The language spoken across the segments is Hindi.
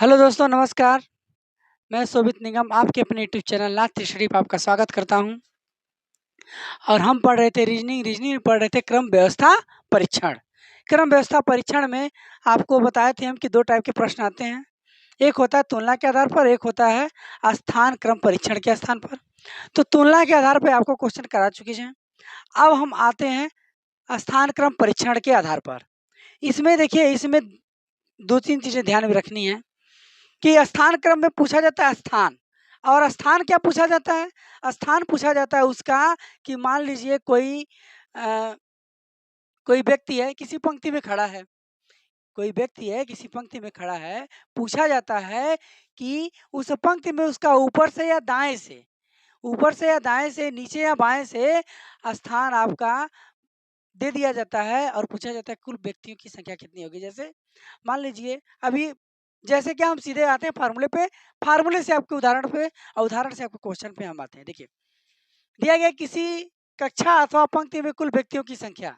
हेलो दोस्तों, नमस्कार। मैं शोभित निगम आपके अपने यूट्यूब चैनल नाथ स्टडी पे आपका स्वागत करता हूं। और हम पढ़ रहे थे रीजनिंग में पढ़ रहे थे क्रम व्यवस्था परीक्षण। क्रम व्यवस्था परीक्षण में आपको बताए थे हम कि दो टाइप के प्रश्न आते हैं। एक होता है तुलना के आधार पर, एक होता है स्थान क्रम परीक्षण के स्थान पर। तो तुलना के आधार पर आपको क्वेश्चन करा चुके हैं। अब हम आते हैं स्थान क्रम परीक्षण के आधार पर। इसमें देखिए, इसमें दो तीन चीज़ें ध्यान में रखनी है कि स्थान क्रम में पूछा जाता है स्थान। और स्थान क्या पूछा जाता है? स्थान पूछा जाता है उसका कि मान लीजिए कोई व्यक्ति है, किसी पंक्ति में खड़ा है। कोई व्यक्ति है, किसी पंक्ति में खड़ा है। पूछा जाता है कि उस पंक्ति में उसका ऊपर से या दाएं से, ऊपर से या दाएं से, नीचे या बाएं से स्थान आपका दे दिया जाता है और पूछा जाता है कुल व्यक्तियों की संख्या कितनी होगी। जैसे मान लीजिए अभी, जैसे कि हम सीधे आते हैं फार्मूले पे, फार्मूले से आपके उदाहरण पे और उदाहरण से आपके क्वेश्चन पे हम आते हैं। देखिए, दिया गया किसी कक्षा अथवा पंक्ति में कुल व्यक्तियों की संख्या।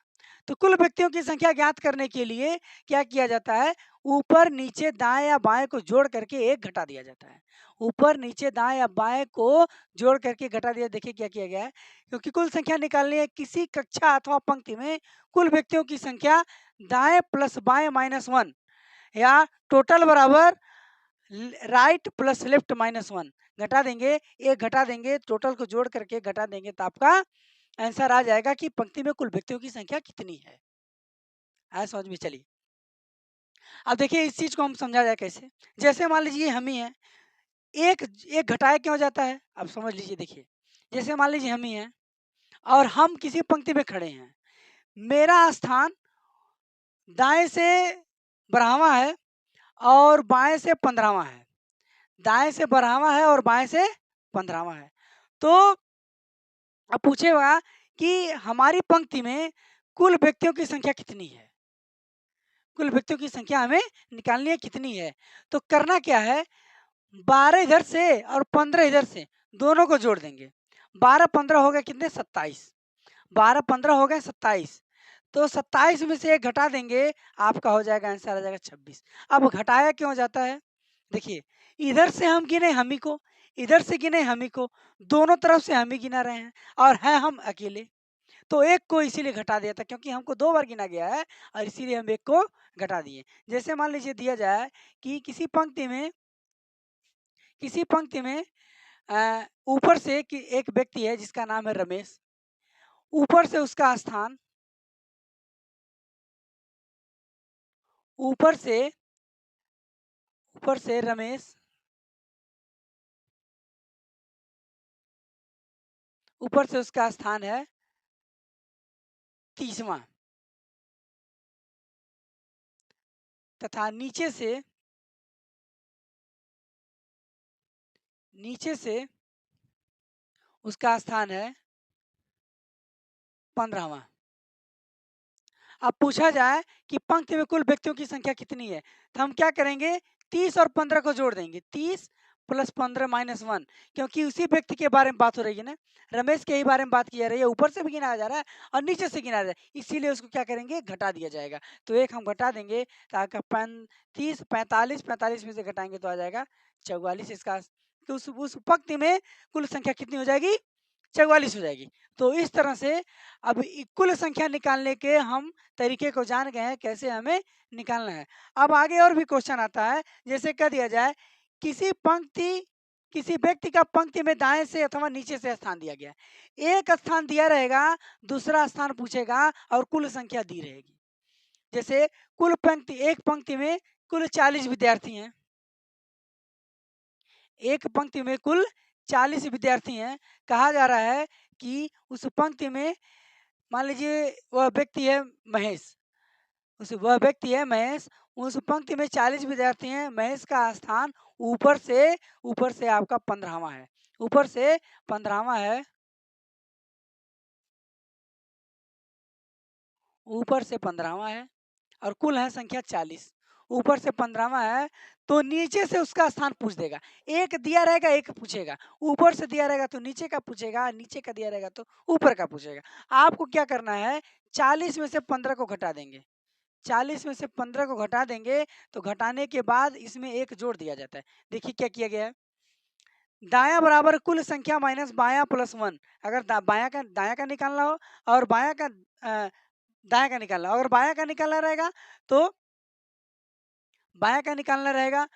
तो कुल व्यक्तियों की संख्या ज्ञात करने के लिए क्या किया जाता है? ऊपर नीचे दाएं या बाएं को जोड़ करके एक घटा दिया जाता है। ऊपर नीचे दाएं या बाएं को जोड़ करके घटा दिया। देखिए क्या किया गया है, क्योंकि कुल संख्या निकालनी है किसी कक्षा अथवा पंक्ति में कुल व्यक्तियों की संख्या, दाएं प्लस बाएं माइनस वन, या टोटल बराबर right plus left minus one. घटा देंगे, एक घटा देंगे, टोटल को जोड़ करके घटा देंगे तो आपका आंसर आ जाएगा कि पंक्ति में कुल व्यक्तियों की संख्या कितनी है। आया समझ में? चलिए अब देखिए इस चीज को हम समझा जाए कैसे। जैसे मान लीजिए हम ही है, एक एक घटाया क्यों जाता है, अब समझ लीजिए। देखिए, जैसे मान लीजिए हम ही है और हम किसी पंक्ति में खड़े हैं। मेरा स्थान दाएं से 12वां है और बाएं से 15वां है। दाएं से 12वां है और बाएं से 15वां है। तो अब पूछेगा कि हमारी पंक्ति में कुल व्यक्तियों की संख्या कितनी है। कुल व्यक्तियों की संख्या हमें निकालनी है कितनी है। तो करना क्या है, 12 इधर से और 15 इधर से, दोनों को जोड़ देंगे। 12 15 हो गए कितने? 27। 12 15 हो गए 27। तो 27 में से एक घटा देंगे, आपका हो जाएगा आंसर आ जाएगा 26। अब घटाया क्यों जाता है? देखिए, इधर से हम गिने हम ही को, इधर से गिने हम ही को, दोनों तरफ से हम ही गिना रहे हैं और हैं हम अकेले। तो एक को इसीलिए घटा दिया था क्योंकि हमको 2 बार गिना गया है और इसीलिए हम एक को घटा दिए। जैसे मान लीजिए दिया जाए कि किसी पंक्ति में ऊपर से कि एक व्यक्ति है जिसका नाम है रमेश। ऊपर से उसका स्थान, ऊपर से ऊपर से रमेश, ऊपर से उसका स्थान है 30वां, तथा नीचे से उसका स्थान है 15वां। अब पूछा जाए कि पंक्ति में कुल व्यक्तियों की संख्या कितनी है, तो हम क्या करेंगे, 30 और 15 को जोड़ देंगे। 30 प्लस 15 माइनस वन, क्योंकि उसी व्यक्ति के बारे में बात हो रही है ना, रमेश के ही बारे में बात की जा रही है। ऊपर से भी गिनाया जा रहा है और नीचे से गिनाया जा रहा है, इसीलिए उसको क्या करेंगे, घटा दिया जाएगा। तो एक हम घटा देंगे तो आपका 35 45, 45 में से घटाएंगे तो आ जाएगा 44। इसका तो उस पंक्ति में कुल संख्या कितनी हो जाएगी, 44 हो जाएगी। तो इस तरह से अब कुल संख्या निकालने के हम तरीके को जान गए हैं, कैसे हमें निकालना है। अब आगे और भी क्वेश्चन आता है। जैसे कह दिया जाए किसी व्यक्ति का पंक्ति में दाएं से अथवा नीचे से स्थान दिया गया है। एक स्थान दिया रहेगा, दूसरा स्थान पूछेगा और कुल संख्या दी रहेगी। जैसे एक पंक्ति में कुल 40 विद्यार्थी हैं। एक पंक्ति में कुल 40 विद्यार्थी हैं। कहा जा रहा है कि उस पंक्ति में मान लीजिए वह व्यक्ति है महेश। उस पंक्ति में 40 विद्यार्थी हैं। महेश का स्थान ऊपर से आपका 15वां है। ऊपर से 15वां है, ऊपर से 15वां है और कुल है संख्या 40। ऊपर से 15वां है तो नीचे से उसका स्थान पूछ देगा। एक दिया रहेगा, एक पूछेगा। ऊपर से दिया रहेगा तो नीचे का पूछेगा, नीचे का दिया रहेगा तो ऊपर का पूछेगा। आपको क्या करना है, 40 में से 15 को घटा देंगे। 40 में से 15 को घटा देंगे तो घटाने के बाद इसमें 1 जोड़ दिया जाता है। देखिए क्या किया गया है? दायाँ बराबर कुल संख्या माइनस बायाँ प्लस 1। अगर बायाँ का दायाँ का निकालना हो और बायाँ का दायाँ का निकालना हो। अगर बायाँ का निकालना रहेगा तो बायाँ का निकालना रहेगा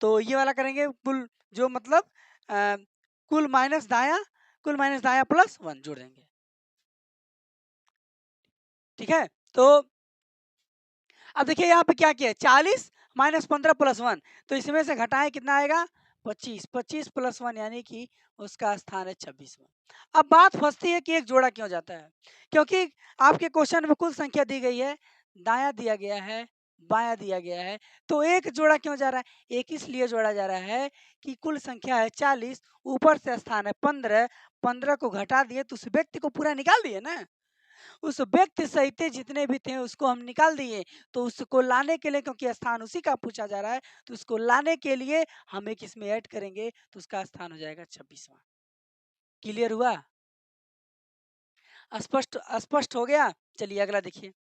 तो ये वाला करेंगे कुल, जो मतलब अ, कुल माइनस दायाँ प्लस 1 जोड़ देंगे। ठीक है? तो अब देखिए यहाँ पे क्या किया है, 40 माइनस 15 प्लस 1, तो इसमें से घटाएं कितना आएगा, 25, 25 प्लस 1 यानी कि उसका स्थान है 26वां। अब बात फंसती है कि एक जोड़ा क्यों जाता है, क्योंकि आपके क्वेश्चन में कुल संख्या दी गई है, दायां दिया गया है, बायां दिया गया है, तो एक जोड़ा क्यों जा रहा है, एक इसलिए जोड़ा जा रहा है कि कुल संख्या है 40, ऊपर से स्थान है 15, 15 को घटा दिए तो उस व्यक्ति को पूरा निकाल दिए ना, उस व्यक्ति सहित जितने भी थे उसको हम निकाल दिए, तो उसको लाने के लिए, क्योंकि स्थान उसी का पूछा जा रहा है, तो उसको लाने के लिए हम एक इसमें ऐड करेंगे तो उसका स्थान हो जाएगा 26वां। क्लियर हुआ? स्पष्ट स्पष्ट हो गया? चलिए अगला देखिए।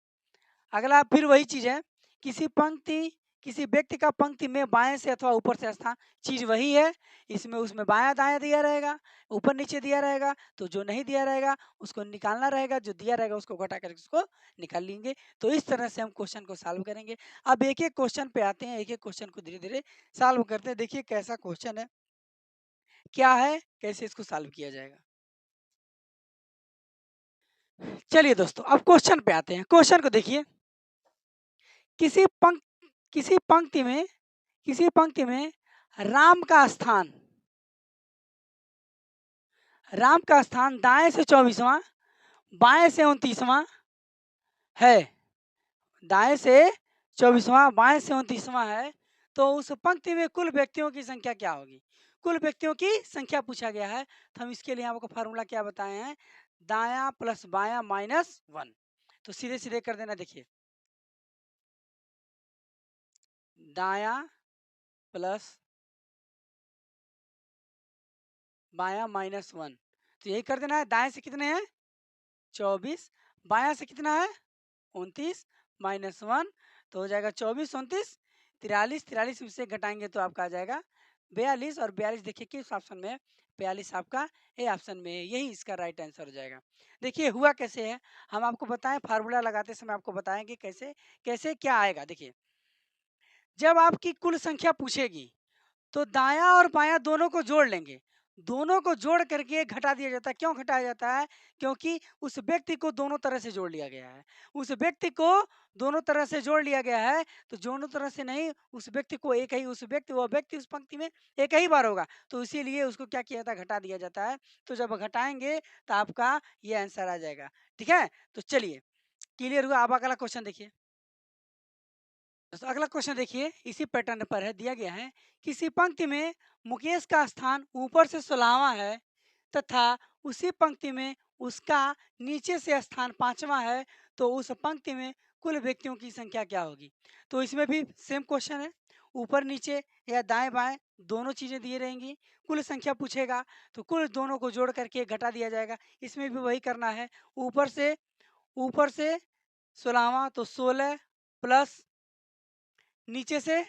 अगला फिर वही चीज है, किसी पंक्ति किसी व्यक्ति का पंक्ति में बाएं से अथवा ऊपर से स्थान, चीज वही है, इसमें उसमें बायां दायां दिया रहेगा, ऊपर नीचे दिया रहेगा, तो जो नहीं दिया रहेगा उसको निकालना रहेगा, जो दिया रहेगा उसको घटा करके उसको निकाल लेंगे। तो इस तरह से हम क्वेश्चन को सॉल्व करेंगे। अब एक एक क्वेश्चन पे आते हैं, एक एक क्वेश्चन को धीरे धीरे सॉल्व करते हैं। देखिए कैसा क्वेश्चन है, क्या है, कैसे इसको सॉल्व किया जाएगा। चलिए दोस्तों अब क्वेश्चन पे आते हैं। क्वेश्चन को देखिए, किसी पंक्ति किसी पंक्ति में किसी पंक्ति में राम का स्थान दाएं से 24वां, बाएं से 29वां है, दाएं से 24वां, बाएं से 29वां है, तो उस पंक्ति में कुल व्यक्तियों की संख्या क्या होगी। कुल व्यक्तियों की संख्या पूछा गया है, तो हम इसके लिए आपको फार्मूला क्या बताए हैं, दायां प्लस बायां माइनस 1। तो सीधे सीधे कर देना। देखिए दायां प्लस बायां माइनस 1, तो यही कर देना है। दाएं से कितने हैं 24, बायां से कितना है 29 माइनस 1, तो हो जाएगा 24, 29, 43, 43 में से घटाएंगे तो आपका आ जाएगा 42, और 42 देखिए किस ऑप्शन में है, 42 आपका ए ऑप्शन में है, यही इसका राइट आंसर हो जाएगा। देखिए हुआ कैसे है, हम आपको बताएं, फार्मूला लगाते समय आपको बताएंगे कैसे कैसे क्या आएगा। देखिए जब आपकी कुल संख्या पूछेगी तो दायां और बायां दोनों को जोड़ लेंगे, दोनों को जोड़ करके घटा दिया जाता है। क्यों घटाया जाता है, क्योंकि उस व्यक्ति को दोनों तरह से जोड़ लिया गया है, उस व्यक्ति को दोनों तरह से जोड़ लिया गया है, तो दोनों तरह से नहीं, उस व्यक्ति को एक ही, उस व्यक्ति वो व्यक्ति उस पंक्ति में एक ही बार होगा, तो इसीलिए उसको क्या किया जाता है, घटा दिया जाता है। तो जब घटाएंगे तो आपका ये आंसर आ जाएगा। ठीक है, तो चलिए क्लियर हुआ। अब अगला क्वेश्चन देखिए। दोस्तों अगला क्वेश्चन देखिए, इसी पैटर्न पर है, दिया गया है किसी पंक्ति में मुकेश का स्थान ऊपर से 16वां है तथा उसी पंक्ति में उसका नीचे से स्थान 5वां है, तो उस पंक्ति में कुल व्यक्तियों की संख्या क्या होगी। तो इसमें भी सेम क्वेश्चन है, ऊपर नीचे या दाएं बाएं दोनों चीजें दिए रहेंगी, कुल संख्या पूछेगा तो कुल दोनों को जोड़ करके घटा दिया जाएगा। इसमें भी वही करना है, ऊपर से 16वां तो 16 प्लस नीचे से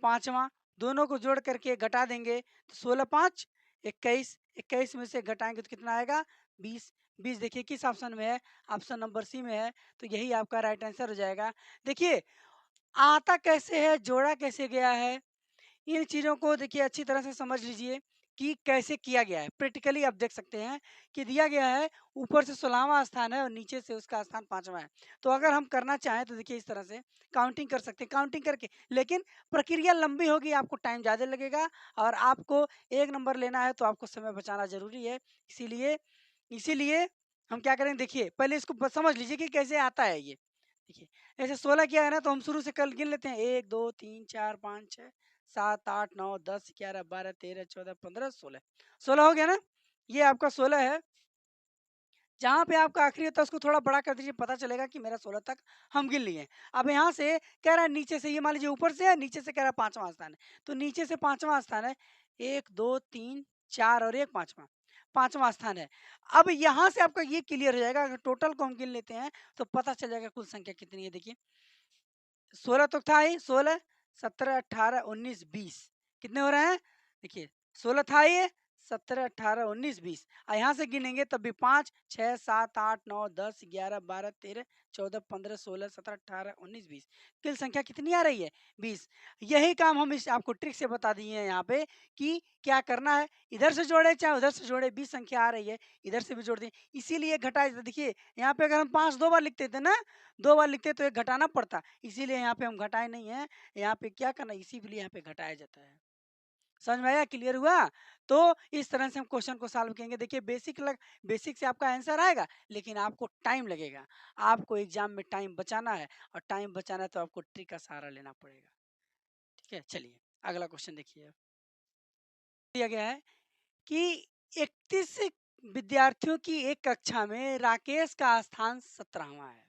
5वां, दोनों को जोड़ करके घटा देंगे तो 16 5 21, 21 में से घटाएंगे तो कितना आएगा 20, 20 देखिए किस ऑप्शन में है, ऑप्शन नंबर सी में है, तो यही आपका राइट आंसर हो जाएगा। देखिए आता कैसे है, जोड़ा कैसे गया है, इन चीज़ों को देखिए अच्छी तरह से समझ लीजिए कि कैसे किया गया है। प्रैक्टिकली आप देख सकते हैं कि दिया गया है ऊपर से 16वां स्थान है और नीचे से उसका स्थान 5वां है। तो अगर हम करना चाहें तो देखिए इस तरह से काउंटिंग कर सकते हैं, काउंटिंग करके, लेकिन प्रक्रिया लंबी होगी, आपको टाइम ज़्यादा लगेगा और आपको 1 नंबर लेना है तो आपको समय बचाना ज़रूरी है। इसीलिए इसीलिए हम क्या करेंगे, देखिए पहले इसको समझ लीजिए कि कैसे आता है ये। देखिए ऐसे 16 किया है ना, तो हम शुरू से कल गिन लेते हैं, 1 2 3 4 5 6 7 8 9 10 11 12 13 14 15 16, 16 हो गया ना, ये आपका 16 है। जहाँ पे आपका आखिरी होता है उसको थोड़ा बड़ा कर दीजिए, पता चलेगा कि मेरा 16 तक हम गिन लिए हैं। अब यहाँ से कह रहा है नीचे से, ये मान लीजिए ऊपर से है, नीचे से कह रहा है 5वां स्थान है, तो नीचे से 5वां स्थान है, 1 2 3 4 और 1 5वां, 5वां स्थान है। अब यहाँ से आपका ये क्लियर हो जाएगा, अगर टोटल को हम गिन लेते हैं तो पता चल जाएगा कुल संख्या कितनी है। देखिए 16 तो था ही, 16, 17, 18, 19, 20 कितने हो रहे हैं? देखिए 16 था ये, 17, 18, 19, 20 यहाँ से गिनेंगे तब भी 5, 6, 7, 8, 9, 10, 11, 12, 13, 14, 15, 16, 17, 18, 19, 20 कुल संख्या कितनी आ रही है? 20। यही काम हम इस आपको ट्रिक से बता दिए हैं यहाँ पे कि क्या करना है, इधर से जोड़े चाहे उधर से जोड़े, 20 संख्या आ रही है, इधर से भी जोड़ दें, इसीलिए घटाए। देखिए यहाँ पे अगर हम 5 2 बार लिखते थे ना, 2 बार लिखते तो एक घटाना पड़ता, इसीलिए यहाँ पे हम घटाए नहीं है। यहाँ पे क्या करना, इसीलिए यहाँ पे घटाया जाता है। समझ में आया? क्लियर हुआ? तो इस तरह से हम क्वेश्चन को सॉल्व करेंगे। देखिए बेसिक से आपका आंसर आएगा, लेकिन आपको टाइम लगेगा। आपको एग्जाम में टाइम बचाना है, और टाइम बचाना है तो आपको ट्रिक का सहारा लेना पड़ेगा। ठीक है, चलिए अगला क्वेश्चन देखिए। दिया गया है कि 31 विद्यार्थियों की एक कक्षा में राकेश का स्थान 17वां है।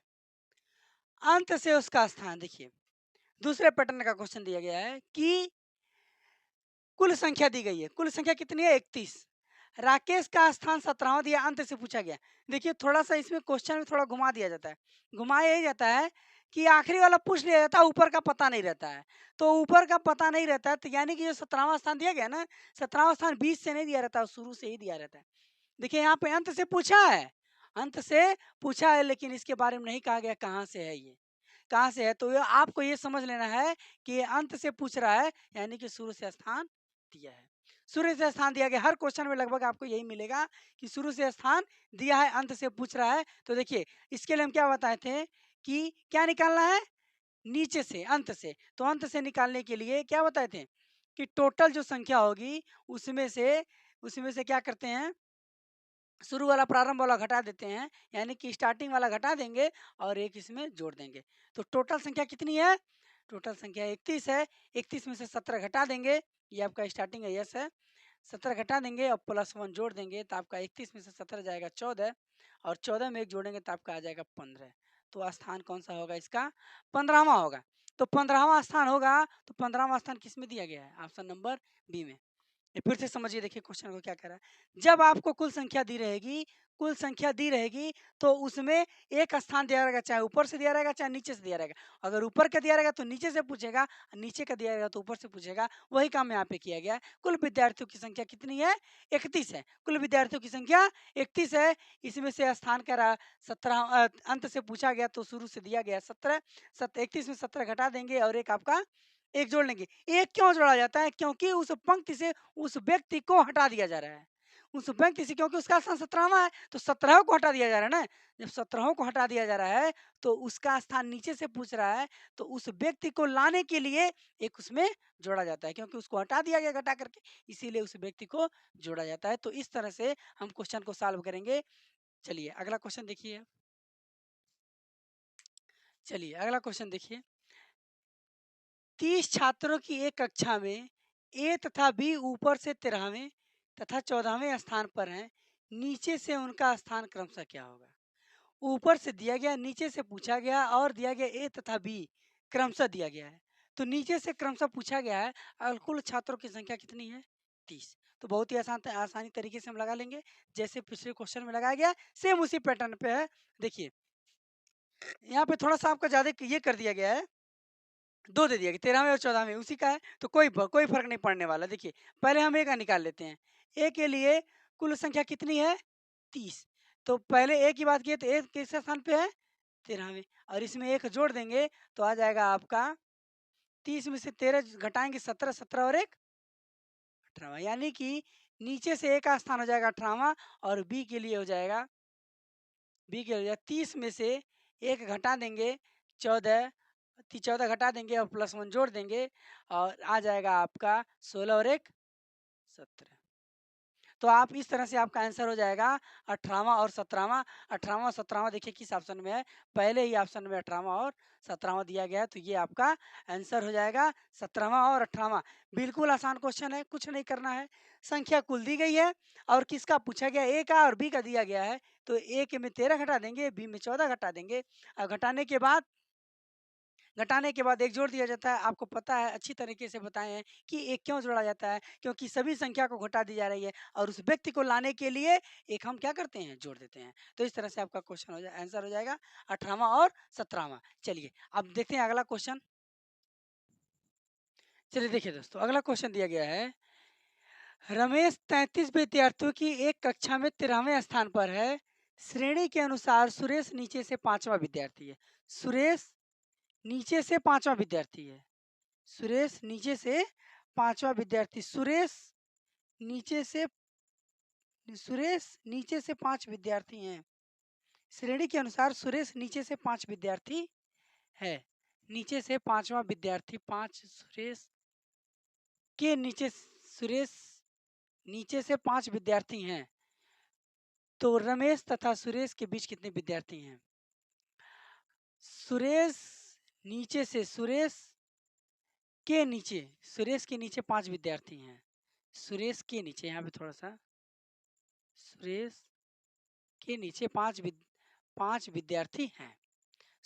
अंत से उसका स्थान देखिए, दूसरे पैटर्न का क्वेश्चन दिया गया है कि कुल संख्या दी गई है। कुल संख्या कितनी है? 31। राकेश का स्थान 17वां दिया, अंत से पूछा गया। देखिए थोड़ा सा इसमें क्वेश्चन में थोड़ा घुमा दिया जाता है। घुमाया यही जाता है कि आखिरी वाला पूछ लिया जाता है, ऊपर का पता नहीं रहता है। तो ऊपर का पता नहीं रहता है, तो यानी कि जो 17वां स्थान दिया गया ना, 17वां स्थान 20 से नहीं दिया रहता है, शुरू से ही दिया रहता है। देखिए यहाँ पे अंत से पूछा है, अंत से पूछा है, लेकिन इसके बारे में नहीं कहा गया कहाँ से है ये, कहाँ से है। तो ये आपको ये समझ लेना है कि ये अंत से पूछ रहा है, यानी कि शुरू से स्थान दिया है। शुरू से स्थान दिया गया, हर क्वेश्चन में लगभग आपको यही मिलेगा कि शुरू से स्थान दिया है, अंत से पूछ रहा है। तो देखिए इसके लिए हम क्या बताए थे कि क्या निकालना है, नीचे से, अंत से। तो अंत से निकालने के लिए क्या बताए थे कि टोटल जो संख्या होगी उसमें से क्या करते हैं, शुरू वाला प्रारंभ वाला घटा देते हैं, यानी कि स्टार्टिंग वाला घटा देंगे और एक इसमें जोड़ देंगे। तो टोटल संख्या कितनी है? टोटल संख्या 31 है। 31 में से 17 घटा देंगे, ये आपका स्टार्टिंग है, यस है। 17 घटा देंगे और +1 जोड़ देंगे, तो आपका 31 में से 17 जाएगा 14, और 14 में 1 जोड़ेंगे तो आपका आ जाएगा 15। तो स्थान कौन सा होगा इसका? 15वां होगा। तो 15वां स्थान होगा, तो 15वां स्थान किस में दिया गया है? ऑप्शन नंबर बी में। ये फिर से समझिए, देखिए क्वेश्चन को क्या कह रहा है। जब आपको कुल संख्या दी रहेगी, कुल संख्या दी रहेगी, तो उसमें एक स्थान दिया रहेगा, चाहे ऊपर से दिया रहेगा चाहे नीचे से दिया रहेगा। अगर ऊपर का दिया रहेगा तो नीचे से पूछेगा, नीचे का दिया रहेगा तो ऊपर से पूछेगा। वही काम यहाँ पे किया गया है। कुल विद्यार्थियों की संख्या कितनी है? 31 है। कुल विद्यार्थियों की संख्या 31 है। इसमें से स्थान कह रहा 17, अंत से पूछा गया तो शुरू से दिया गया 17। 31 में 17 घटा देंगे और एक आपका एक जोड़ लेंगे। एक क्यों जोड़ा जाता है? क्योंकि उस पंक्ति से उस व्यक्ति को हटा दिया जा रहा है। उस व्यक्ति से, क्योंकि उसका स्थान 17वां है, तो 17 को हटा दिया जा रहा है ना। जब 17 को हटा दिया जा रहा है, तो उसका स्थान नीचे से पूछ रहा है, तो उस व्यक्ति को लाने के लिए एक उसमें जोड़ा जाता है, क्योंकि उसको हटा दिया गया घटा करके, इसीलिए उस व्यक्ति को जोड़ा जाता है। तो इस तरह से हम क्वेश्चन को सॉल्व करेंगे। चलिए अगला क्वेश्चन देखिए। चलिए अगला क्वेश्चन देखिए। 30 छात्रों की एक कक्षा में ए तथा बी ऊपर से 13वें तथा 14वें स्थान पर हैं। नीचे से उनका स्थान क्रमशः क्या होगा? ऊपर से दिया गया, नीचे से पूछा गया, और दिया गया ए तथा बी क्रमशः दिया गया है। तो नीचे से क्रमशः पूछा गया है और कुल छात्रों की संख्या कितनी है? 30। तो बहुत ही आसानी तरीके से हम लगा लेंगे, जैसे पिछले क्वेश्चन में लगाया गया, सेम उसी पैटर्न पे है। देखिए यहाँ पे थोड़ा सा आपका ज्यादा ये कर दिया गया है, 2 दे दिया कि 13वें और 14वें उसी का है, तो कोई फ़र्क नहीं पड़ने वाला। देखिए, पहले हम ए का निकाल लेते हैं। ए के लिए कुल संख्या कितनी है? 30। तो पहले ए की बात किए तो ए किस स्थान पे है? 13वें, और इसमें 1 जोड़ देंगे तो आ जाएगा आपका 30 में से 13 घटाएँगे 17, 17 और 1 18वां, यानी कि नीचे से ए का स्थान हो जाएगा 18वां, और बी के लिए 30 में से 1 घटा देंगे 14, 14 घटा देंगे और +1 जोड़ देंगे, और आ जाएगा आपका 16 और 1 17। तो आप इस तरह से आपका आंसर हो जाएगा 18वां और 17वां। 18वां और 17वां देखिए किस ऑप्शन में है, पहले ही ऑप्शन में 18वां और 17वां दिया गया है, तो ये आपका आंसर हो जाएगा 17वां और 18वां। बिल्कुल आसान क्वेश्चन है, कुछ नहीं करना है। संख्या कुल दी गई है और किसका पूछा गया, ए का और बी का दिया गया है, तो ए के में 13 घटा देंगे, बी में 14 घटा देंगे, और घटाने के बाद एक जोड़ दिया जाता है। आपको पता है, अच्छी तरीके से बताए हैं कि एक क्यों जोड़ा जाता है, क्योंकि सभी संख्या को घटा दी जा रही है और उस व्यक्ति को लाने के लिए एक हम क्या करते हैं, जोड़ देते हैं। तो इस तरह से आपका क्वेश्चन हो जाए, आंसर हो जाएगा 18वां और 17वां। चलिए अब देखते हैं अगला क्वेश्चन। चलिए देखिए दोस्तों, अगला क्वेश्चन दिया गया है, रमेश 33 विद्यार्थियों की एक कक्षा में 13वें स्थान पर है। श्रेणी के अनुसार सुरेश नीचे से 5वां विद्यार्थी है। सुरेश नीचे से 5वां विद्यार्थी है। सुरेश नीचे से 5वां विद्यार्थी। सुरेश नीचे से 5 विद्यार्थी हैं। श्रेणी के अनुसार सुरेश नीचे से 5 विद्यार्थी है। नीचे से 5वां विद्यार्थी, 5 सुरेश के नीचे, सुरेश नीचे से 5 विद्यार्थी हैं। तो रमेश तथा सुरेश के बीच कितने विद्यार्थी हैं? सुरेश नीचे से, सुरेश के नीचे 5 विद्यार्थी हैं। सुरेश के नीचे, यहाँ पे थोड़ा सा, सुरेश के नीचे 5 विद्यार्थी हैं।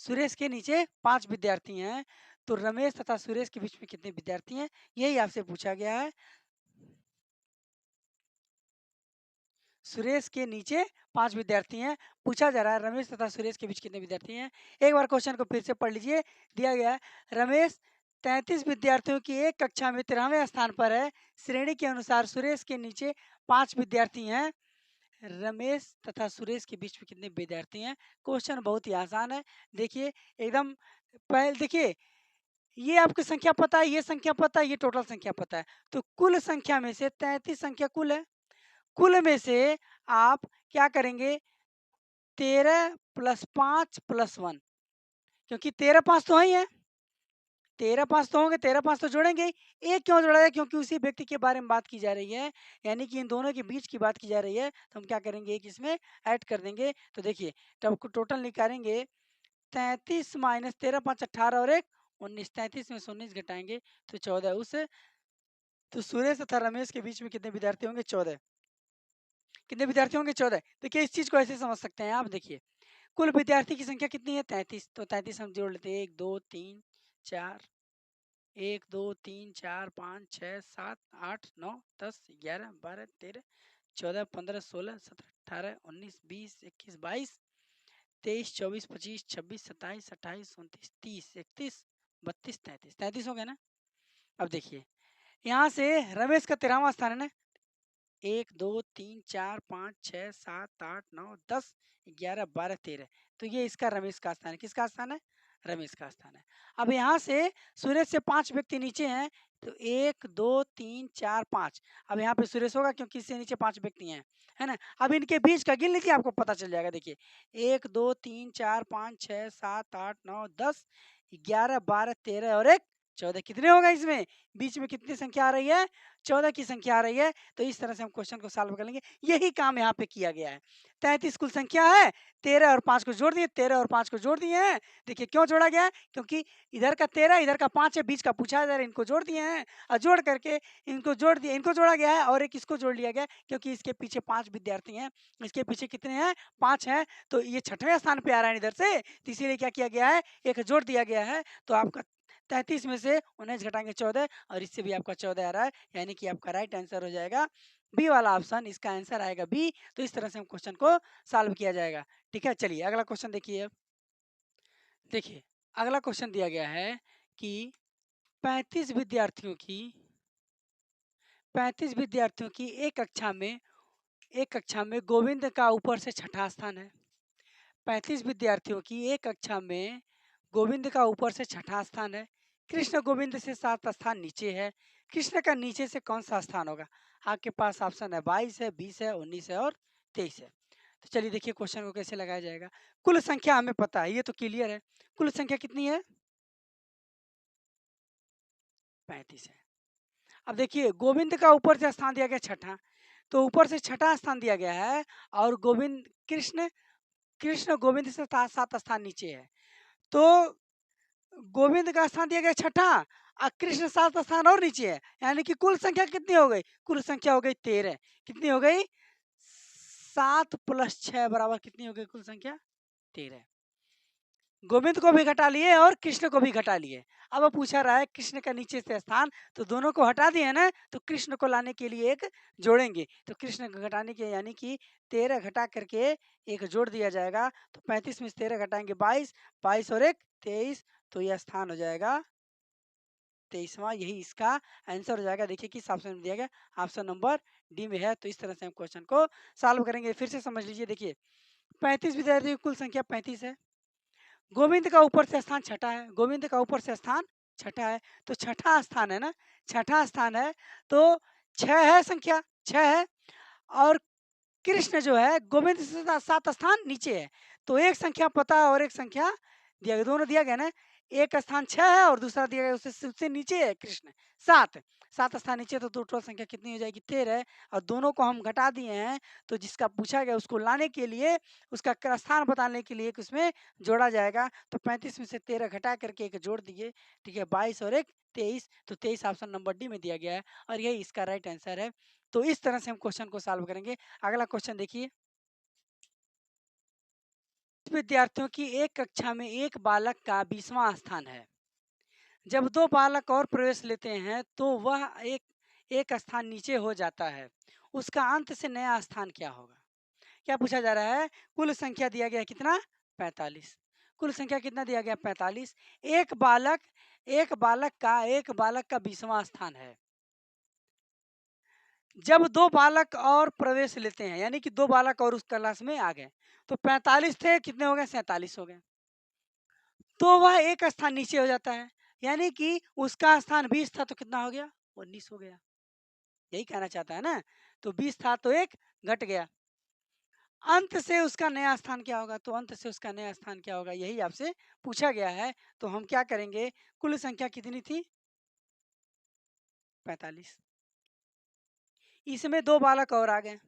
सुरेश के नीचे 5 विद्यार्थी हैं। तो रमेश तथा सुरेश के बीच में कितने विद्यार्थी हैं, यही आपसे पूछा गया है। सुरेश के नीचे 5 विद्यार्थी हैं। पूछा जा रहा है रमेश तथा सुरेश के बीच कितने विद्यार्थी हैं। एक बार क्वेश्चन को फिर से पढ़ लीजिए। दिया गया है, रमेश 33 विद्यार्थियों की एक कक्षा में 13वें स्थान पर है। श्रेणी के अनुसार सुरेश के नीचे 5 विद्यार्थी हैं। रमेश तथा सुरेश के बीच में कितने विद्यार्थी हैं? क्वेश्चन बहुत ही आसान है। देखिए एकदम, पहले देखिए, ये आपकी संख्या पता है, ये संख्या पता है, ये टोटल संख्या पता है। तो कुल संख्या में से 33 संख्या कुल है। कुल में से आप क्या करेंगे, 13 प्लस 5 प्लस 1, क्योंकि 13 5 तो ही है, 13 5 तो होंगे, 13 5 तो जोड़ेंगे। एक क्यों जोड़ा है? क्योंकि उसी व्यक्ति के बारे में बात की जा रही है, यानी कि इन दोनों के बीच की बात की जा रही है। तो हम क्या करेंगे, एक इसमें ऐड कर देंगे। तो देखिए तब टोटल निकालेंगे, 33 माइनस 13 5 18 और 1 19। 33 में से 19 घटाएंगे तो 14। उस तो सुरेश तथा रमेश के बीच में कितने विद्यार्थी होंगे? 14। कितने विद्यार्थी होंगे? 14। देखिए इस चीज को ऐसे समझ सकते हैं आप। देखिए कुल विद्यार्थी की संख्या कितनी है? 33। तो 33 हम जोड़ लेते हैं, 1 2 3 4, 1 2 3 4 5 6 7 8 9 10 11 12 13 14 15 16 17 18 19 20 21 22 23 24 25 26 27 28 29 30 31 32 33। 33 हो गया ना? अब देखिए यहाँ से रमेश का 13वां स्थान है ना, 1 2 3 4 5 6 7 8 9 10 11 12 13। तो ये इसका रमेश का स्थान है। किसका स्थान है? रमेश का स्थान है। अब यहाँ से सुरेश से 5 व्यक्ति नीचे हैं। तो 1 2 3 4 5। अब यहाँ पे सुरेश होगा क्योंकि इससे नीचे 5 व्यक्ति हैं, है ना? अब इनके बीच का गिन लीजिए, आपको पता चल जाएगा। देखिए 1 2 3 4 5 6 7 8 9 10 11 12 13 और 1 14। कितने होगा इसमें? बीच में कितनी संख्या आ रही है? 14 की संख्या आ रही है। तो इस तरह से हम क्वेश्चन को सॉल्व कर लेंगे। यही काम यहाँ पे किया गया है। 33 कुल संख्या है, 13 और 5 को जोड़ दिए, 13 और 5 को जोड़ दिए हैं। देखिए क्यों जोड़ा गया है? क्योंकि इधर का 13 इधर का 5 है, बीच का पूछा जा रहा है, इनको जोड़ दिए हैं और जोड़ करके इनको जोड़ दिए, इनको जोड़ा गया है और एक इसको जोड़ लिया गया है, क्योंकि इसके पीछे 5 विद्यार्थी हैं। इसके पीछे कितने हैं? 5 हैं। तो ये 6वें स्थान पे आ रहा है इधर से, तो इसीलिए क्या किया गया है, एक जोड़ दिया गया है। तो आपका 33 में से 19 घटाएंगे 14 और इससे भी आपका 14 आ रहा है, यानी कि आपका राइट आंसर हो जाएगा बी वाला ऑप्शन। इसका आंसर आएगा बी। तो इस तरह से हम क्वेश्चन को सॉल्व किया जाएगा। ठीक है, चलिए अगला क्वेश्चन देखिए। अब देखिए अगला क्वेश्चन दिया गया है कि 35 विद्यार्थियों की 35 विद्यार्थियों की एक कक्षा में गोविंद का ऊपर से 6ठा स्थान है। 35 विद्यार्थियों की एक कक्षा में गोविंद का ऊपर से 6ठा स्थान है। कृष्ण गोविंद से 7 स्थान नीचे है। कृष्ण का नीचे से कौन सा स्थान होगा? आपके पास ऑप्शन है 22 है, 20 है, 19 है और 23 है। तो चलिए देखिए क्वेश्चन को कैसे लगाया जाएगा। कुल संख्या हमें पता है, ये तो क्लियर है। कुल संख्या कितनी है? 35 है। अब देखिए गोविंद का ऊपर से स्थान दिया गया 6ठा, तो ऊपर से 6ठा स्थान दिया गया है और कृष्ण कृष्ण गोविंद से 7 स्थान नीचे है। तो गोविंद का स्थान दिया गया 6ठा और कृष्ण 7 स्थान और नीचे है, यानी कि कुल संख्या कितनी हो गई? कुल संख्या हो गई 13। कितनी हो गई? 7 प्लस 6 बराबर कितनी हो गई कुल संख्या? 13। गोविंद को भी घटा लिए और कृष्ण को भी घटा लिए। अब वो पूछा रहा है कृष्ण का नीचे से स्थान, तो दोनों को हटा दिए ना, तो कृष्ण को लाने के लिए एक जोड़ेंगे। तो कृष्ण को घटाने के, यानी कि 13 घटा करके एक जोड़ दिया जाएगा। तो 35 में से 13 घटाएंगे 22, 22 और 1 23। तो यह स्थान हो जाएगा 23वां, यही इसका आंसर हो जाएगा। देखिए किस ऑप्शन में दिया गया, ऑप्शन नंबर डी में है। तो इस तरह से हम क्वेश्चन को सॉल्व करेंगे। फिर से समझ लीजिए, देखिए 35 विद्यार्थियों की कुल संख्या 35 है। गोविंद का ऊपर से स्थान छठा है, गोविंद का ऊपर से स्थान छठा है, तो छठा स्थान है ना, छठा स्थान है, तो 6 है संख्या, 6 है। और कृष्ण जो है गोविंद से 7 स्थान नीचे है, तो एक संख्या पता है और एक संख्या दिया गया, दोनों दिया गया ना। एक स्थान 6 है और दूसरा दिया गया उससे नीचे है कृष्ण 7, 7 स्थान नीचे, तो टोटल संख्या कितनी हो जाएगी, 13 है। और दोनों को हम घटा दिए हैं, तो जिसका पूछा गया उसको लाने के लिए, उसका स्थान बताने के लिए उसमें जोड़ा जाएगा। तो 35 में से 13 घटा करके एक जोड़ दिए, ठीक है, 22 और एक 23, तो 23 ऑप्शन नंबर डी में दिया गया है और यही इसका राइट आंसर है। तो इस तरह से हम क्वेश्चन को सॉल्व करेंगे। अगला क्वेश्चन देखिए, विद्यार्थियों की एक कक्षा में एक बालक का 20वां स्थान है। जब 2 बालक और प्रवेश लेते हैं तो वह एक स्थान नीचे हो जाता है। उसका अंत से नया स्थान क्या होगा? क्या पूछा जा रहा है? कुल संख्या दिया गया कितना? 45। कुल संख्या कितना दिया गया? 45। एक बालक का 20वां स्थान है। जब 2 बालक और प्रवेश लेते हैं, यानी कि 2 बालक और उस क्लास में आ गए, तो 45 थे, कितने हो गए? 47 हो गए। तो वह एक स्थान नीचे हो जाता है, यानी कि उसका स्थान 20 था तो कितना हो गया? 19 हो गया। यही कहना चाहता है ना? तो 20 था तो 1 घट गया। अंत से उसका नया स्थान क्या होगा? तो अंत से उसका नया स्थान क्या होगा? यही आपसे पूछा गया है। तो हम क्या करेंगे? कुल संख्या कितनी थी? 45। इसमें 2 बालक और आ गए।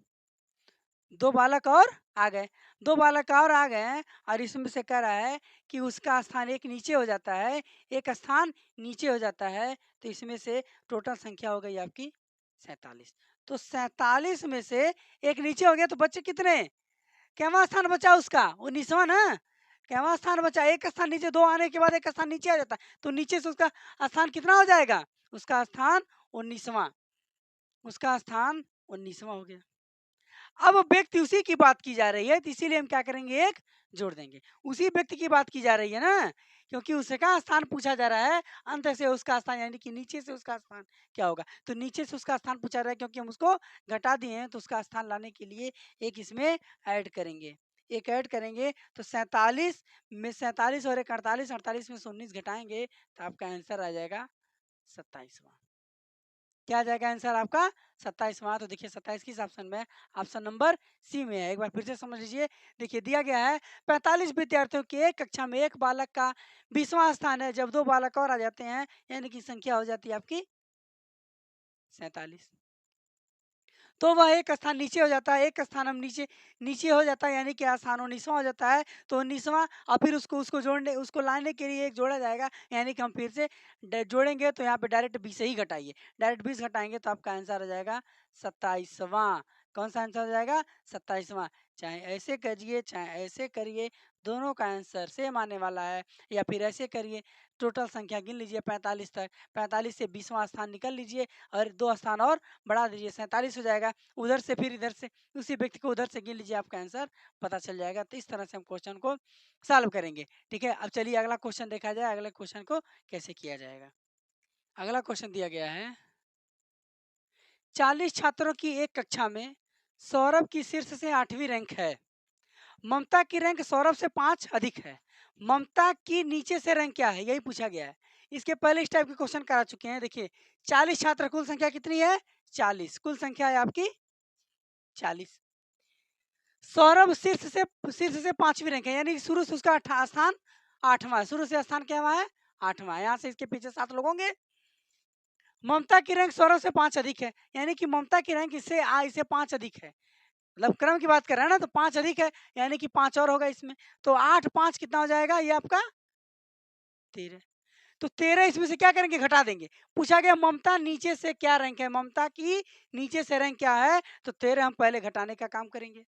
2 बालक और आ गए, 2 बालक और आ गए हैं और इसमें से कह रहा है कि उसका स्थान एक नीचे हो जाता है, एक स्थान नीचे हो जाता है, तो इसमें से टोटल संख्या हो गई आपकी 47। तो 47 में से एक नीचे हो गया तो बच्चे कितने? कैवां स्थान बचा उसका? 19वां ना? कैवां स्थान बचा? एक स्थान नीचे, 2 आने के बाद एक स्थान नीचे आ जाता है, तो नीचे से उसका स्थान कितना हो जाएगा? उसका स्थान 19वां, उसका स्थान 19वां हो गया। अब व्यक्ति उसी की बात की जा रही है, तो इसीलिए हम क्या करेंगे? एक जोड़ देंगे। उसी व्यक्ति की बात की जा रही है ना, क्योंकि उसका स्थान पूछा जा रहा है, अंत से उसका स्थान, यानी कि नीचे से उसका स्थान क्या होगा? तो नीचे से उसका स्थान पूछा रहा है, क्योंकि हम उसको घटा दिए हैं, तो उसका स्थान लाने के लिए एक इसमें ऐड करेंगे। एक ऐड करेंगे तो 47 में 47 और एक 48, 48 में से 19 घटाएंगे तो आपका आंसर आ जाएगा 27वां। क्या आ जाएगा आंसर आपका? 27वां। तो देखिए 27 किस ऑप्शन में है? ऑप्शन नंबर सी में है। एक बार फिर से समझ लीजिए, देखिए दिया गया है 45 विद्यार्थियों की एक कक्षा में एक बालक का 20वां स्थान है। जब 2 बालक और आ जाते हैं, यानी कि संख्या हो जाती है आपकी 47। तो वह एक स्थान नीचे हो जाता है, एक स्थान हम नीचे नीचे हो जाता है, यानी कि स्थान 19वां हो जाता है। तो 19वां और फिर उसको जोड़ने, उसको लाने के लिए एक जोड़ा जाएगा, यानी कि हम फिर से जोड़ेंगे, तो यहाँ पे डायरेक्ट 20 से ही घटाइए, डायरेक्ट 20 घटाएंगे तो आपका आंसर हो जाएगा 27वां। कौन सा आंसर हो जाएगा? 27वां। चाहे ऐसे करिए चाहे ऐसे करिए, दोनों का आंसर सेम आने वाला है। या फिर ऐसे करिए, टोटल संख्या गिन लीजिए 45 तक, 45 से 20वां स्थान निकल लीजिए और 2 स्थान और बढ़ा दीजिए, 47 हो जाएगा। उधर से फिर इधर से उसी व्यक्ति को उधर से गिन लीजिए, आपका आंसर पता चल जाएगा। तो इस तरह से हम क्वेश्चन को सॉल्व करेंगे। ठीक है, अब चलिए अगला क्वेश्चन देखा जाए, अगले क्वेश्चन को कैसे किया जाएगा। अगला क्वेश्चन दिया गया है, 40 छात्रों की एक कक्षा में सौरभ की शीर्ष से 8वीं रैंक है। ममता की रैंक सौरभ से 5 अधिक है। ममता की नीचे से रैंक क्या है? यही पूछा गया है। इसके पहले इस टाइप के क्वेश्चन करा चुके हैं। देखिए 40 छात्र, कुल संख्या कितनी है? 40। कुल संख्या है आपकी 40। सौरभ शीर्ष से 5वीं रैंक है, यानी शुरू से उसका स्थान 8वां है। शुरू से स्थान क्या हुआ है? 8वां। यहाँ से इसके पीछे 7 लोग होंगे। ममता की रैंक सौरभ से 5 अधिक है, यानी कि ममता की रैंक इससे 5 अधिक है। मतलब क्रम की बात कर रहे हैं ना, तो 5 अधिक है, यानी कि 5 और होगा इसमें। तो 8 5 कितना हो जाएगा? ये आपका 13। तो 13 इसमें से क्या करेंगे? घटा देंगे। पूछा गया ममता नीचे से क्या रैंक है, ममता की नीचे से रैंक क्या है, तो 13 हम पहले घटाने का काम करेंगे।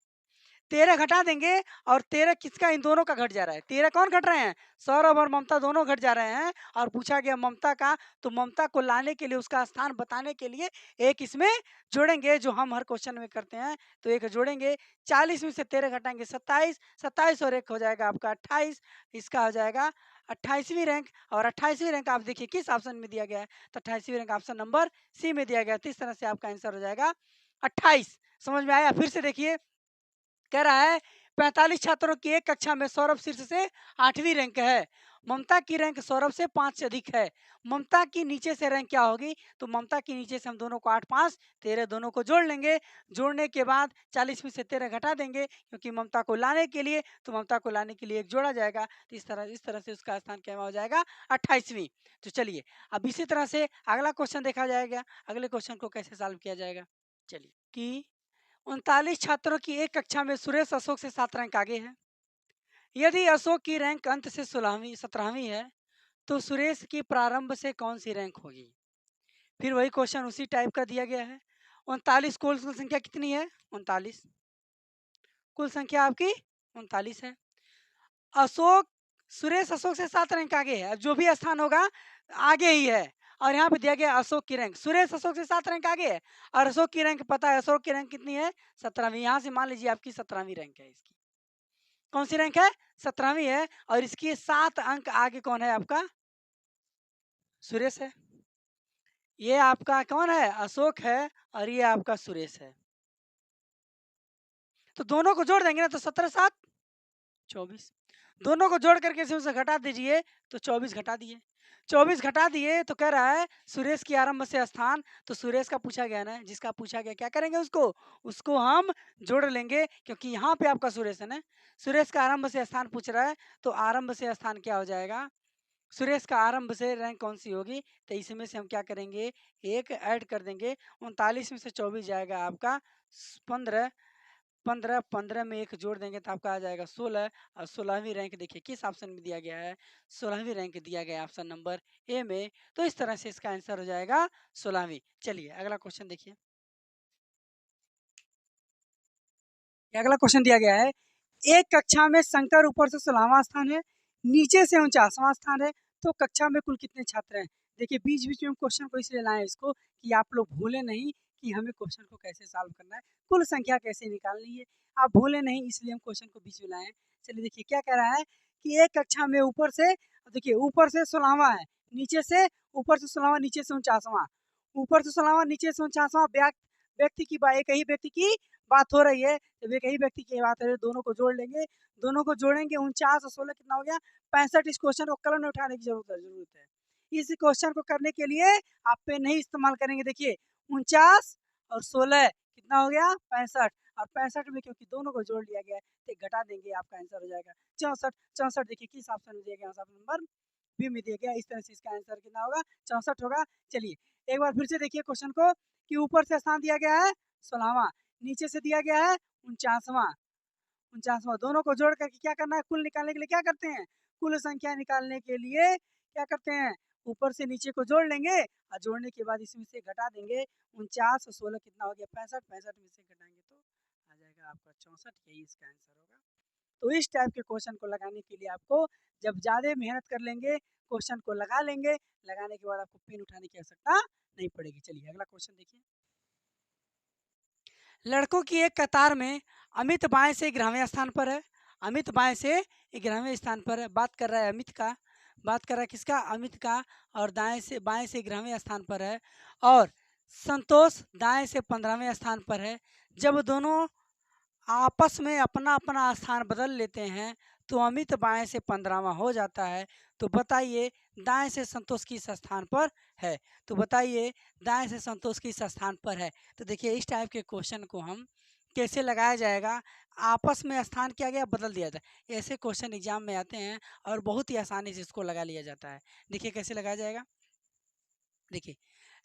13 घटा देंगे और 13 किसका, इन दोनों का घट जा रहा है। 13 कौन घट रहे हैं, सौरभ और ममता दोनों घट जा रहे हैं। और पूछा गया ममता का, तो ममता को लाने के लिए, उसका स्थान बताने के लिए एक इसमें जोड़ेंगे, जो हम हर क्वेश्चन में करते हैं। तो एक जोड़ेंगे, 40 में से 13 घटाएंगे 27, 27 और एक हो जाएगा आपका 28, इसका हो जाएगा 28वीं रैंक। और 28वीं रैंक आप देखिए किस ऑप्शन में दिया गया है, तो 28वीं रैंक ऑप्शन नंबर सी में दिया गया। तो इस तरह से आपका आंसर हो जाएगा 28। समझ में आया? फिर से देखिए, कह रहा है 45 छात्रों की एक कक्षा में सौरभ शीर्ष से 8वीं रैंक है, ममता की रैंक सौरभ से 5 से अधिक है। ममता की नीचे से रैंक क्या होगी, तो ममता की नीचे से हम दोनों को 8 5 13 दोनों को जोड़ लेंगे। जोड़ने के बाद 40 में से 13 घटा देंगे, क्योंकि ममता को लाने के लिए, तो ममता को लाने के लिए एक जोड़ा जाएगा। तो इस तरह से उसका स्थान क्या हो जाएगा, 28वीं। तो चलिए अब इसी तरह से अगला क्वेश्चन देखा जाएगा, अगले क्वेश्चन को कैसे सॉल्व किया जाएगा। चलिए कि 39 छात्रों की एक कक्षा में सुरेश अशोक से 7 रैंक आगे है। यदि अशोक की रैंक अंत से 16वीं 17वीं है, तो सुरेश की प्रारंभ से कौन सी रैंक होगी। फिर वही क्वेश्चन उसी टाइप का दिया गया है। 39 कुल संख्या कितनी है, 39 कुल संख्या आपकी 39 है। अशोक, सुरेश अशोक से 7 रैंक आगे है, अब जो भी स्थान होगा आगे ही है। और यहाँ पे दिया गया अशोक की रैंक, सुरेश अशोक से 7 रैंक आगे है, और अशोक की रैंक पता है, अशोक की रैंक कितनी है, 17वीं। यहाँ से मान लीजिए आपकी 17वीं रैंक है। इसकी कौन सी रैंक है, 17वीं है। और इसकी 7 अंक आगे कौन है आपका, सुरेश है। ये आपका कौन है, अशोक है, और ये आपका सुरेश है। तो दोनों को जोड़ देंगे ना, तो 17 7 24, दोनों को जोड़ करके इसमें से घटा दीजिए, तो 24 घटा दिए। 24 घटा दिए तो कह रहा है सुरेश की आरंभ से स्थान, तो सुरेश का पूछा गया ना, जिसका पूछा गया क्या करेंगे, उसको हम जोड़ लेंगे, क्योंकि यहाँ पे आपका सुरेश है ना। सुरेश का आरंभ से स्थान पूछ रहा है, तो आरंभ से स्थान क्या हो जाएगा, सुरेश का आरंभ से रैंक कौन सी होगी, तो इसमें से हम क्या करेंगे, एक ऐड कर देंगे। 39 में से 24 जाएगा आपका 15, 15 15 में एक जोड़ देंगे तो आपका आ जाएगा 16। और 16वीं रैंक देखिए किस ऑप्शन में दिया गया है, 16वीं रैंक दिया गया है ऑप्शन नंबर ए में। तो इस तरह से इसका आंसर हो जाएगा 16वीं। चलिए अगला क्वेश्चन देखिए, अगला क्वेश्चन दिया गया है, एक कक्षा में शंकर ऊपर से 16वां स्थान है, नीचे से 49वां स्थान है, तो कक्षा में कुल कितने छात्र हैं। देखिए बीच बीच में हम क्वेश्चन को इसलिए लाए इसको, कि आप लोग भूले नहीं कि हमें क्वेश्चन को कैसे सॉल्व करना है, कुल संख्या कैसे निकालनी है, आप भूले नहीं, इसलिए हम क्वेश्चन को बीच में लाए हैं। चलिए देखिए क्या कह रहा है, कि एक कक्षा में ऊपर से, देखिए ऊपर से 16वां है, नीचे से, ऊपर से 16वां नीचे से 49वां, ऊपर से 16वां नीचे से 49वां, व्यक्ति की एक ही व्यक्ति की बात हो रही है। जब एक ही व्यक्ति की बात है, दोनों को जोड़ लेंगे, दोनों को जोड़ेंगे 49 और 16 कितना हो गया, 65। इस क्वेश्चन को कलम में उठाने की जरूरत है। इस क्वेश्चन को करने के लिए आप पेन नहीं इस्तेमाल करेंगे। देखिए 49 और 16 कितना हो गया, 65। और 65 में क्योंकि दोनों को जोड़ लिया गया है, तो घटा देंगे, आपका आंसर हो जाएगा 64। 64 देखिए किस ऑप्शन में दिया गया, ऑप्शन नंबर बी में दिया गया। इस तरह से इसका आंसर कितना होगा, 64 होगा। चलिए एक बार फिर से देखिए क्वेश्चन को, कि ऊपर से स्थान दिया गया है 16वां, नीचे से दिया गया है 49वां, 49वां, दोनों को जोड़ करके क्या करना है, कुल निकालने के लिए क्या करते हैं, कुल संख्या निकालने के लिए क्या करते हैं, ऊपर से नीचे को जोड़ लेंगे, और जोड़ने के बाद इसमें से घटा देंगे। 49 और 16 कितना हो गया, 65, 65 में से घटाएंगे तो आ जाएगा आपका 64। यही इसका आंसर होगा। तो इस टाइप के क्वेश्चन को लगाने के लिए आपको जब ज़्यादा मेहनत कर लेंगे, क्वेश्चन को लगा लेंगे, लगाने के बाद आपको पेन उठाने की आवश्यकता नहीं पड़ेगी। चलिए अगला क्वेश्चन देखिए, लड़कों की एक कतार में अमित बाएं से 11वें स्थान पर है, अमित बाएं से 11वें स्थान पर है, बात कर रहा है अमित का, बात कर रहा है किसका, अमित का। और दाएं से बाएं से 11वें स्थान पर है, और संतोष दाएं से 15वें स्थान पर है। जब दोनों आपस में अपना अपना स्थान बदल लेते हैं, तो अमित बाएं से 15वां हो जाता है। तो बताइए दाएं से संतोष किस स्थान पर है, तो बताइए दाएं से संतोष किस स्थान पर है। तो देखिए इस टाइप के क्वेश्चन को हम कैसे लगाया जाएगा, आपस में स्थान किया गया बदल दिया जाए, ऐसे क्वेश्चन एग्जाम में आते हैं, और बहुत ही आसानी से इसको लगा लिया जाता है। देखिए कैसे लगाया जाएगा, देखिए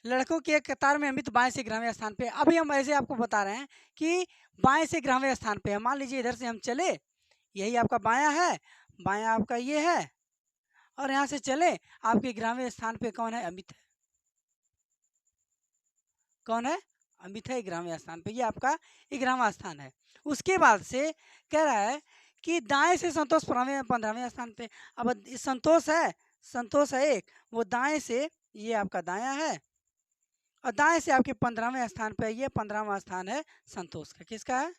लड़कों की एक कतार में अमित बाएं से 11वें स्थान पे। अभी हम ऐसे आपको बता रहे हैं कि बाएं से 11वें स्थान पे है। मान लीजिए इधर से हम चले, यही आपका बायां है, बायां आपका ये है, और यहाँ से चले, आपके 11वें स्थान पे कौन है, अमित है। कौन है, अमित है 11वें स्थान पे, ये आपका 11वां स्थान है। उसके बाद से कह रहा है कि दाएं से संतोष 15वें स्थान पे। अब संतोष है एक, वो दाएं से, ये आपका दायां है, और दाएं से आपके 15वें स्थान पे, ये 15वां स्थान है संतोष का। किसका है?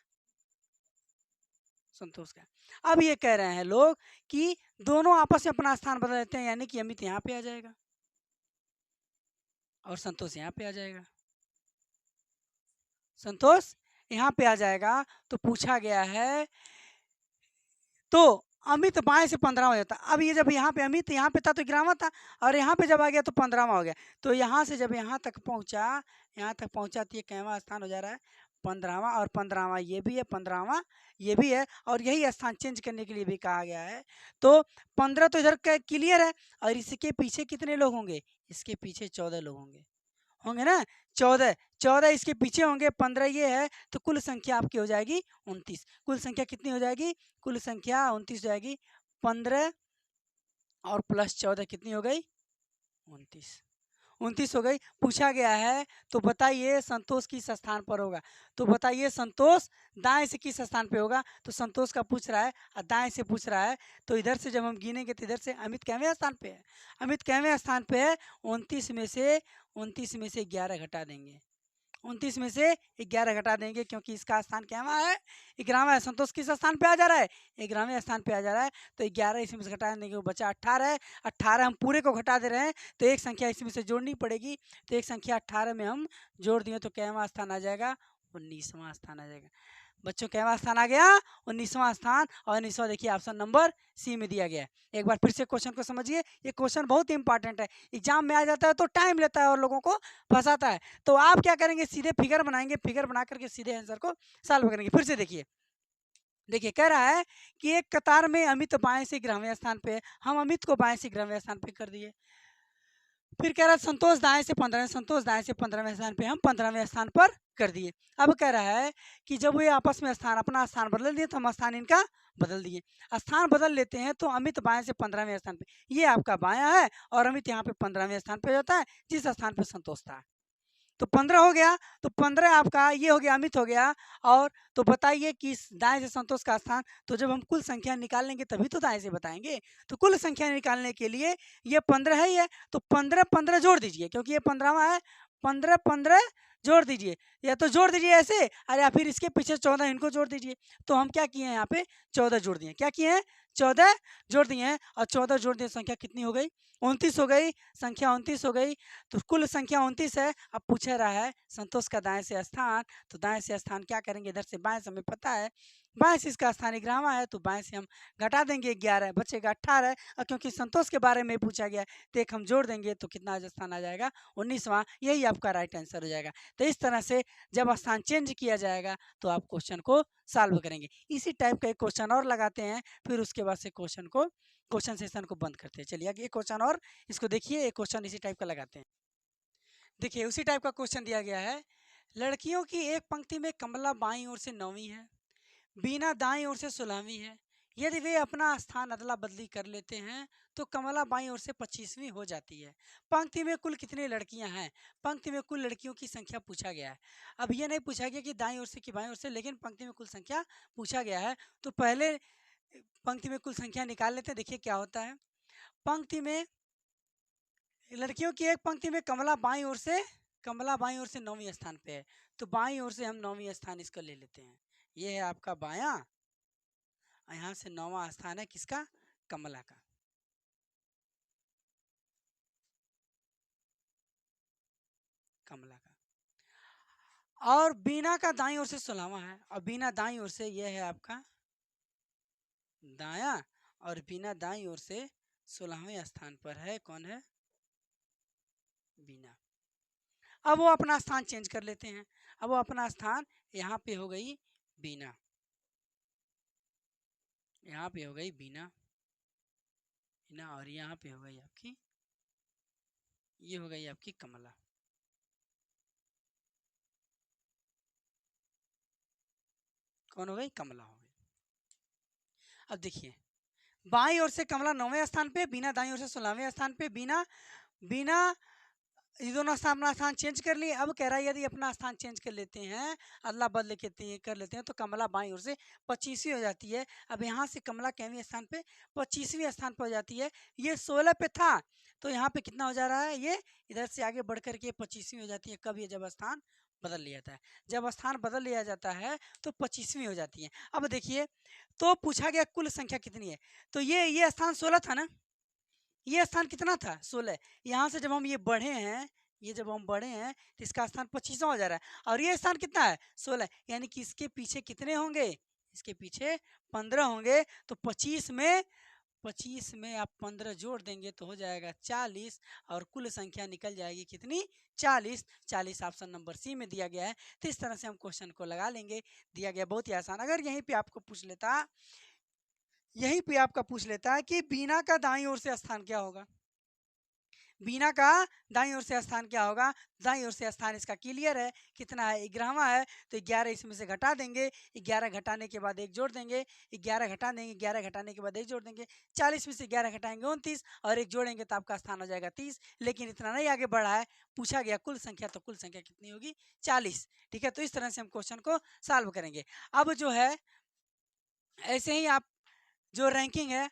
संतोष का। अब ये कह रहे हैं लोग कि दोनों आपस में अपना स्थान बदल लेते हैं, यानी कि अमित यहाँ पे आ जाएगा और संतोष यहाँ पे आ जाएगा। संतोष यहाँ पे आ जाएगा। तो पूछा गया है, तो अमित बाएं से 15वां हो जाता। अब ये जब यहाँ पे अमित यहाँ पे था तो 11वां था, और यहाँ पे जब आ गया तो 15वां हो गया। तो यहाँ से जब यहाँ तक पहुँचा तो ये कैवा स्थान हो जा रहा है? 15वां। और 15वां ये भी है, 15वां ये भी है, और यही स्थान चेंज करने के लिए भी कहा गया है। तो 15 तो इधर क्लियर है, और इसके पीछे कितने लोग होंगे? इसके पीछे 14 लोग होंगे ना। 14 इसके पीछे होंगे, 15 ये है, तो कुल संख्या आपकी हो जाएगी 29। कुल संख्या कितनी हो जाएगी? कुल संख्या 29 हो जाएगी। 15 और प्लस 14 कितनी हो गई? 29। 29 हो गई। पूछा गया है तो बताइए संतोष किस स्थान पर होगा? तो बताइए संतोष दाएं से किस स्थान पे होगा? तो संतोष का पूछ रहा है और दाएं से पूछ रहा है, तो इधर से जब हम गिनेंगे तो इधर से अमित कैवें स्थान पे है? अमित कैवें स्थान पे है? 29 में से 11 घटा देंगे। 29 में से 11 घटा देंगे, क्योंकि इसका स्थान कैवा है? 11वां है। संतोष किस स्थान पे आ जा रहा है? 11वें स्थान पे आ जा रहा है। तो 11 इसमें से घटा देंगे, वो बचा 18 है। 18 हम पूरे को घटा दे रहे हैं, तो एक संख्या इसमें से जोड़नी पड़ेगी। तो एक संख्या 18 में हम जोड़ दिए तो कैवा स्थान आ जाएगा? 19वां स्थान आ जाएगा। बच्चों कैवा स्थान आ गया? 19वां स्थान। और 19वां देखिए ऑप्शन नंबर सी में दिया गया है। एक बार फिर से क्वेश्चन को समझिए, ये क्वेश्चन बहुत इंपॉर्टेंट है, एग्जाम में आ जाता है तो टाइम लेता है और लोगों को फंसाता है। तो आप क्या करेंगे? सीधे फिगर बनाएंगे, फिगर बना करके सीधे आंसर को सॉल्व करेंगे। फिर से देखिए कह रहा है कि एक कतार में अमित बाएं से 11वें स्थान पे है, हम अमित को बाएं से 11वें स्थान पे कर दिए। फिर कह रहा है संतोष दाएं से 15वें स्थान पे हम 15वें स्थान पर कर दिए। अब कह रहा है कि जब ये आपस में अपना स्थान बदल दिए तो हम स्थान इनका बदल दिए। स्थान बदल लेते हैं तो अमित बाएं से 15वें स्थान पे, ये आपका बायां है, और अमित यहाँ पे 15वें स्थान पे जाता है जिस स्थान पे संतोष था। तो 15 हो गया। तो 15 आपका ये हो गया, अमित हो गया। और तो बताइए कि दाएं से संतोष का स्थान, तो जब हम कुल संख्या निकाल लेंगे तभी तो दाएं से बताएंगे। तो कुल संख्या निकालने के लिए ये 15 है, ये तो 15 जोड़ दीजिए, क्योंकि ये 15वां है। 15 जोड़ दीजिए, या तो जोड़ दीजिए ऐसे, और या फिर इसके पीछे 14 इनको जोड़ दीजिए। तो हम क्या किए हैं? यहाँ पे 14 जोड़ दिए। क्या किए हैं? 14 जोड़ दिए हैं, और 14 जोड़ दिए, संख्या कितनी हो गई? 29 हो गई। संख्या 29 हो गई। तो कुल संख्या 29 है। अब पूछ रहा है संतोष का दाएं से स्थान, तो दाएं से स्थान क्या करेंगे? इधर से बाएं से हमें पता है, बाएं से इसका स्थान 11वां है, तो बाएं से हम घटा देंगे 11, बचेगा 18। और क्योंकि संतोष के बारे में पूछा गया तो एक हम जोड़ देंगे, तो कितना स्थान आ जाएगा? 19वां। यही आपका राइट आंसर हो जाएगा। तो इस तरह से जब स्थान चेंज किया जाएगा तो आप क्वेश्चन को सॉल्व करेंगे। इसी टाइप का एक क्वेश्चन और लगाते हैं, फिर उसके बाद से क्वेश्चन सेशन को बंद करते हैं। चलिए आगे एक क्वेश्चन और, इसको देखिए, एक क्वेश्चन इसी टाइप का लगाते हैं। देखिए उसी टाइप का क्वेश्चन दिया गया है। लड़कियों की एक पंक्ति में कमला बाईं ओर से 9वीं है, बीना दाईं ओर से 16वीं है। यदि वे अपना स्थान अदला बदली कर लेते हैं तो कमला बाईं ओर से 25वीं हो जाती है। पंक्ति में कुल कितनी लड़कियां हैं? पंक्ति में कुल लड़कियों की संख्या पूछा गया है। अब ये नहीं पूछा गया कि दाईं ओर से कि बाईं ओर से, लेकिन पंक्ति में कुल संख्या पूछा गया है। तो पहले पंक्ति में कुल संख्या निकाल लेते हैं। देखिए क्या होता है। पंक्ति में लड़कियों की एक पंक्ति में कमला बाईं ओर से 9वीं स्थान पे है, तो बाईं ओर से हम 9वीं स्थान इसको ले लेते हैं। ये है आपका बायां, यहाँ से 9वां स्थान है किसका? कमला का। कमला का। और बीना का दाईं ओर से 16वां है, और बीना दाईं ओर से ये है आपका दायां, और बीना दाईं ओर से 16वें स्थान पर है। कौन है? बीना। अब वो अपना स्थान चेंज कर लेते हैं। अब वो अपना स्थान यहाँ पे हो गई बीना, यहाँ पे हो गई बीना, बीना, और यहाँ पे हो गई आपकी, ये हो गई आपकी कमला। कौन हो गई? कमला हो गई। अब देखिए बाईं ओर से कमला 9वें स्थान पे, बीना दाईं ओर से 16वें स्थान पे। बीना ये दोनों अपना स्थान चेंज कर लिए। अब कह रहा है यदि अपना स्थान चेंज कर लेते हैं, अदला बदल कर लेते हैं, तो कमला बाईं ओर से 25वीं हो जाती है। अब यहाँ से कमला केवीं स्थान पे 25वीं स्थान पर हो जाती है। ये 16 पे था, तो यहाँ पे कितना हो जा रहा है, ये इधर से आगे बढ़ करके 25वीं हो जाती है। कब? ये जब स्थान बदल लिया जाता है। जब स्थान बदल लिया जाता है तो 25वीं हो जाती है। अब देखिए, तो पूछा गया कुल संख्या कितनी है, तो ये स्थान 16 था ना, ये स्थान कितना था, 16। यहाँ से जब हम ये बढ़े हैं, ये जब हम बढ़े हैं तो इसका स्थान 25वां हो जा रहा है, और ये स्थान कितना है, 16। यानी कि इसके पीछे कितने होंगे, इसके पीछे 15 होंगे। तो 25 में आप 15 जोड़ देंगे तो हो जाएगा 40, और कुल संख्या निकल जाएगी कितनी, 40। 40 ऑप्शन नंबर सी में दिया गया है। तो इस तरह से हम क्वेश्चन को लगा लेंगे। दिया गया बहुत ही आसान। अगर यहीं पे आपको पूछ लेता, यहीं पे आपका पूछ लेता है कि बीना का दाईं ओर से स्थान क्या होगा, बीना का दाईं ओर से स्थान क्या होगा। दाईं ओर से स्थान इसका क्लियर है, कितना है, 11वां है। तो 11 इसमें से घटा देंगे, 11 घटाने के बाद एक जोड़ देंगे, 11 घटा देंगे, 11 घटाने के बाद एक जोड़ देंगे, 40 में से 11 घटाएंगे 29, और एक जोड़ेंगे तो आपका स्थान हो जाएगा 30। लेकिन इतना नहीं आगे बढ़ा है, पूछा गया कुल संख्या, तो कुल संख्या कितनी होगी, 40। ठीक है, तो इस तरह से हम क्वेश्चन को सॉल्व करेंगे। अब जो है ऐसे ही आप जो रैंकिंग है,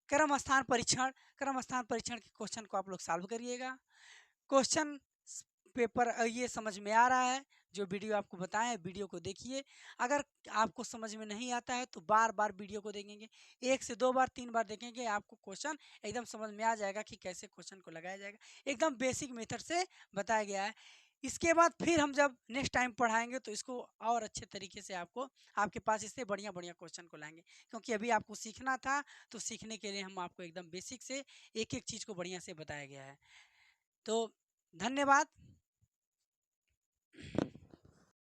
क्रम स्थान परीक्षण के क्वेश्चन को आप लोग सॉल्व करिएगा। क्वेश्चन पेपर ये समझ में आ रहा है, जो वीडियो आपको बताया है, वीडियो को देखिए। अगर आपको समझ में नहीं आता है तो बार बार वीडियो को देखेंगे, 1 से 2 बार 3 बार देखेंगे, आपको क्वेश्चन एकदम समझ में आ जाएगा कि कैसे क्वेश्चन को लगाया जाएगा। एकदम बेसिक मेथड से बताया गया है। इसके बाद फिर हम जब नेक्स्ट टाइम पढ़ाएंगे तो इसको और अच्छे तरीके से आपको, आपके पास इससे बढ़िया बढ़िया क्वेश्चन को लाएंगे। क्योंकि अभी आपको सीखना था, तो सीखने के लिए हम आपको एकदम बेसिक से एक एक चीज़ को बढ़िया से बताया गया है। तो धन्यवाद।